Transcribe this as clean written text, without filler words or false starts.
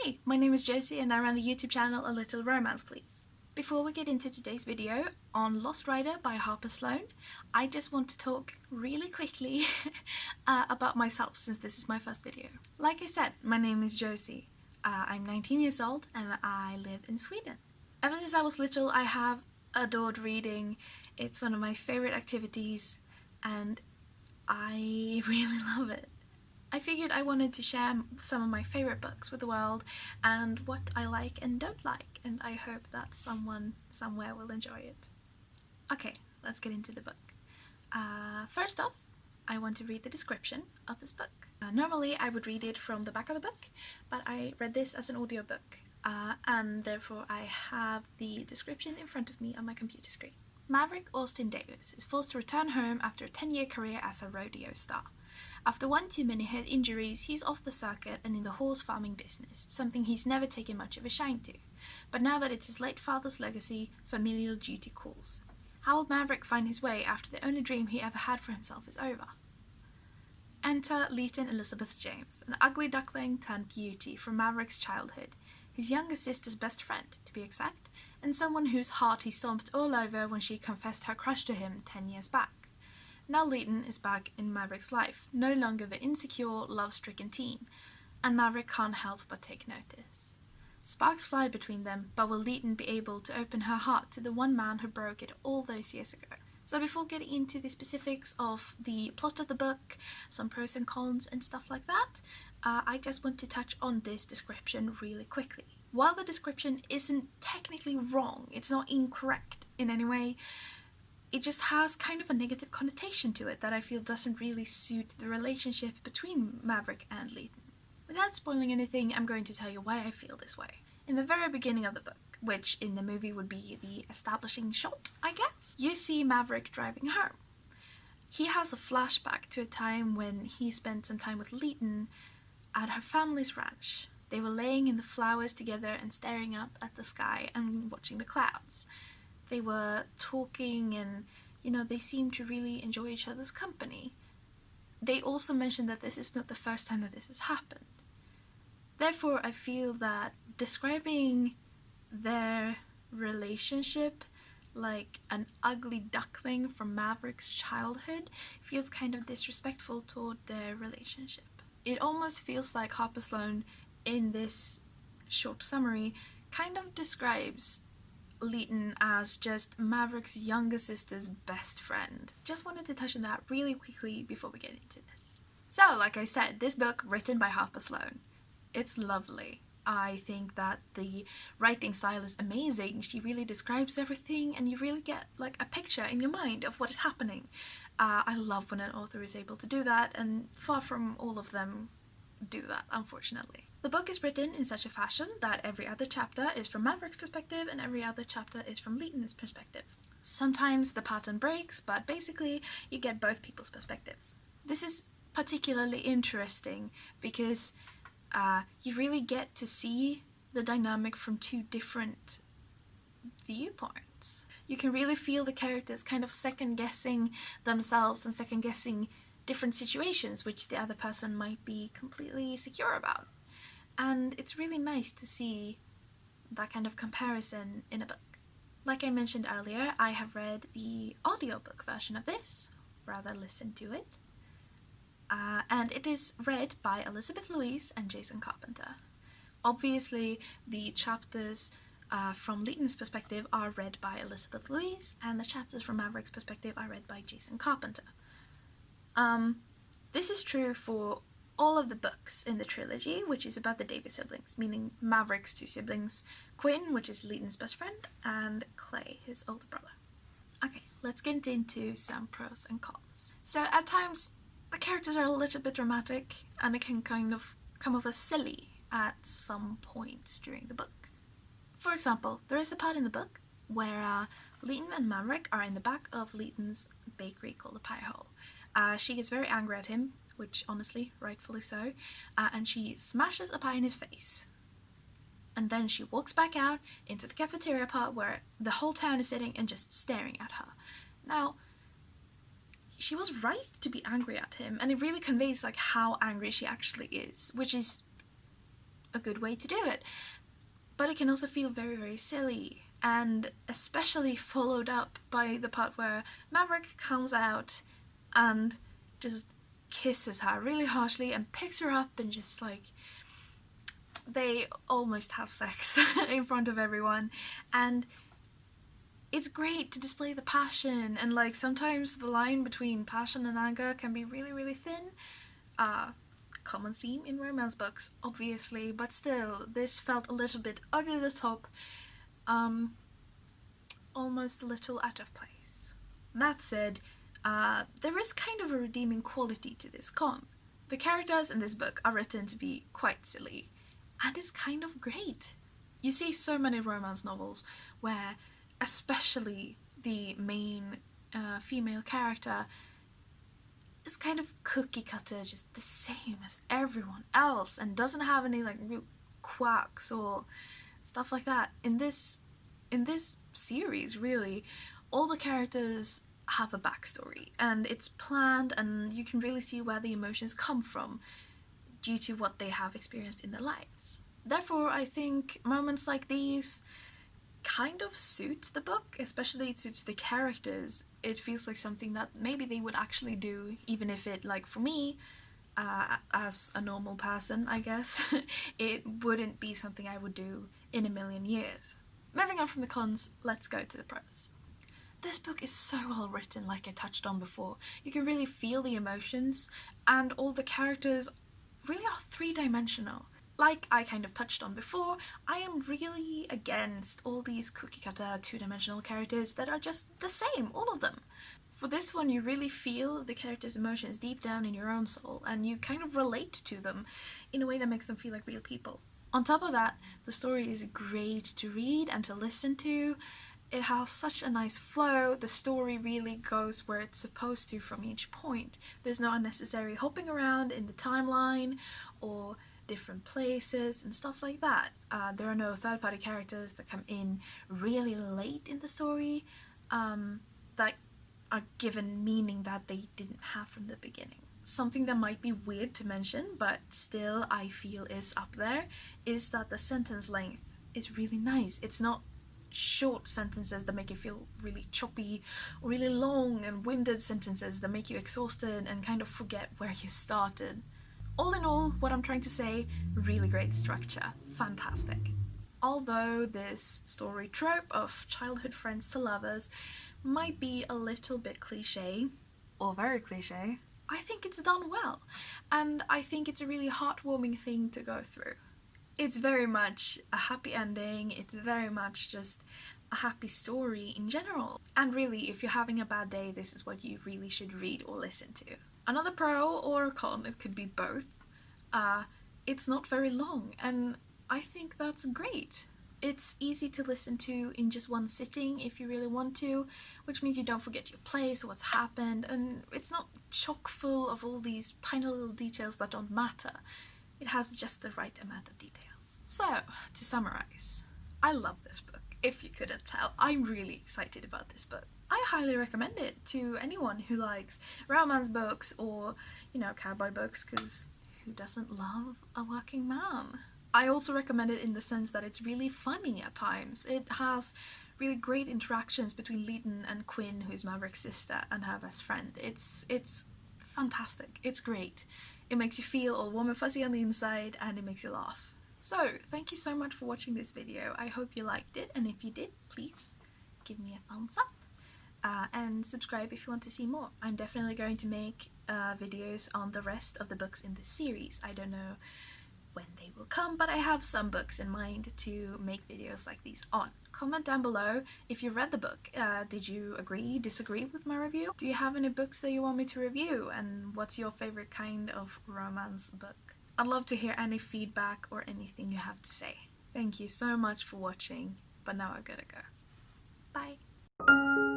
Hi, my name is Josie and I run the YouTube channel A Little Romance Please. Before we get into today's video on Lost Rider by Harper Sloan, I just want to talk really quickly about myself since this is my first video. Like I said, my name is Josie. I'm 19 years old and I live in Sweden. Ever since I was little, I have adored reading. It's one of my favorite activities and I really love it. I figured I wanted to share some of my favorite books with the world and what I like and don't like, and I hope that someone somewhere will enjoy it. Okay, let's get into the book. First off, I want to read the description of this book. Normally I would read it from the back of the book, but I read this as an audiobook, and therefore I have the description in front of me on my computer screen. Maverick Austin Davis is forced to return home after a 10-year career as a rodeo star. After one too many head injuries, he's off the circuit and in the horse farming business, something he's never taken much of a shine to. But now that it's his late father's legacy, familial duty calls. How will Maverick find his way after the only dream he ever had for himself is over? Enter Leighton Elizabeth James, an ugly duckling turned beauty from Maverick's childhood, his younger sister's best friend, to be exact, and someone whose heart he stomped all over when she confessed her crush to him 10 years back. Now Leighton is back in Maverick's life, no longer the insecure, love-stricken teen, and Maverick can't help but take notice. Sparks fly between them, but will Leighton be able to open her heart to the one man who broke it all those years ago? So before getting into the specifics of the plot of the book, some pros and cons and stuff like that, I just want to touch on this description really quickly. While the description isn't technically wrong, it's not incorrect in any way, it just has kind of a negative connotation to it that I feel doesn't really suit the relationship between Maverick and Leighton. Without spoiling anything, I'm going to tell you why I feel this way. In the very beginning of the book, which in the movie would be the establishing shot, I guess, you see Maverick driving home. He has a flashback to a time when he spent some time with Leighton at her family's ranch. They were laying in the flowers together and staring up at the sky and watching the clouds. They were talking and, they seemed to really enjoy each other's company. They also mentioned that this is not the first time that this has happened. Therefore, I feel that describing their relationship like an ugly duckling from Maverick's childhood feels kind of disrespectful toward their relationship. It almost feels like Harper Sloan, in this short summary, kind of describes Leighton as just Maverick's younger sister's best friend. Just wanted to touch on that really quickly before we get into this. So, like I said, this book written by Harper Sloan. It's lovely. I think that the writing style is amazing. She really describes everything and you really get like a picture in your mind of what is happening. I love when an author is able to do that, and far from all of them do that, unfortunately. The book is written in such a fashion that every other chapter is from Maverick's perspective and every other chapter is from Leighton's perspective. Sometimes the pattern breaks, but basically you get both people's perspectives. This is particularly interesting because you really get to see the dynamic from two different viewpoints. You can really feel the characters kind of second-guessing themselves and second-guessing different situations which the other person might be completely secure about. And it's really nice to see that kind of comparison in a book. Like I mentioned earlier, I have read the audiobook version of this, rather listened to it, and it is read by Elizabeth Louise and Jason Carpenter. Obviously, the chapters from Leighton's perspective are read by Elizabeth Louise, and the chapters from Maverick's perspective are read by Jason Carpenter. This is true for all of the books in the trilogy, which is about the Davis siblings, meaning Maverick's two siblings, Quinn, which is Leighton's best friend, and Clay, his older brother. Okay, let's get into some pros and cons. So at times, the characters are a little bit dramatic, and it can kind of come off as silly at some points during the book. For example, there is a part in the book where Leighton and Maverick are in the back of Leighton's bakery called the Pie Hole. She gets very angry at him, which honestly, rightfully so, and she smashes a pie in his face. And then she walks back out into the cafeteria part where the whole town is sitting and just staring at her. Now, she was right to be angry at him, and it really conveys like how angry she actually is, which is a good way to do it. But it can also feel very, very silly, and especially followed up by the part where Maverick comes out and just kisses her really harshly and picks her up, and just like they almost have sex in front of everyone. And it's great to display the passion, and like sometimes the line between passion and anger can be really, really thin. Common theme in romance books, obviously, but still, this felt a little bit over the top, almost a little out of place. That said, there is kind of a redeeming quality to this con. The characters in this book are written to be quite silly, and it's kind of great. You see so many romance novels where, especially the main female character, is kind of cookie cutter, just the same as everyone else, and doesn't have any like real quirks or stuff like that. In this series, really, all the characters have a backstory, and it's planned, and you can really see where the emotions come from due to what they have experienced in their lives. Therefore, I think moments like these kind of suit the book, especially it suits the characters. It feels like something that maybe they would actually do, even if it, like for me, as a normal person, I guess, it wouldn't be something I would do in a million years. Moving on from the cons, let's go to the pros. This book is so well written, like I touched on before. You can really feel the emotions, and all the characters really are three-dimensional. Like I kind of touched on before, I am really against all these cookie-cutter two-dimensional characters that are just the same, all of them. For this one, you really feel the characters' emotions deep down in your own soul, and you kind of relate to them in a way that makes them feel like real people. On top of that, the story is great to read and to listen to. It has such a nice flow, the story really goes where it's supposed to from each point. There's no unnecessary hopping around in the timeline or different places and stuff like that. There are no third-party characters that come in really late in the story that are given meaning that they didn't have from the beginning. Something that might be weird to mention, but still I feel is up there, is that the sentence length is really nice. It's not short sentences that make you feel really choppy, or really long and winded sentences that make you exhausted and kind of forget where you started. All in all, what I'm trying to say, really great structure, fantastic. Although this story trope of childhood friends to lovers might be a little bit cliche, or very cliche, I think it's done well, and I think it's a really heartwarming thing to go through. It's very much a happy ending, it's very much just a happy story in general. And really, if you're having a bad day, this is what you really should read or listen to. Another pro or a con, it could be both, it's not very long, and I think that's great. It's easy to listen to in just one sitting if you really want to, which means you don't forget your place or what's happened, and it's not chock full of all these tiny little details that don't matter. It has just the right amount of details. So, to summarize, I love this book. If you couldn't tell, I'm really excited about this book. I highly recommend it to anyone who likes romance books or, cowboy books, because who doesn't love a working man? I also recommend it in the sense that it's really funny at times. It has really great interactions between Leighton and Quinn, who's Maverick's sister, and her best friend. It's fantastic. It's great. It makes you feel all warm and fuzzy on the inside, and it makes you laugh. So, thank you so much for watching this video. I hope you liked it, and if you did, please give me a thumbs up. And subscribe if you want to see more. I'm definitely going to make videos on the rest of the books in this series. I don't know when they will come, but I have some books in mind to make videos like these on. Comment down below if you read the book. Did you agree, disagree with my review? Do you have any books that you want me to review? And what's your favorite kind of romance book? I'd love to hear any feedback or anything you have to say. Thank you so much for watching, but now I gotta go. Bye!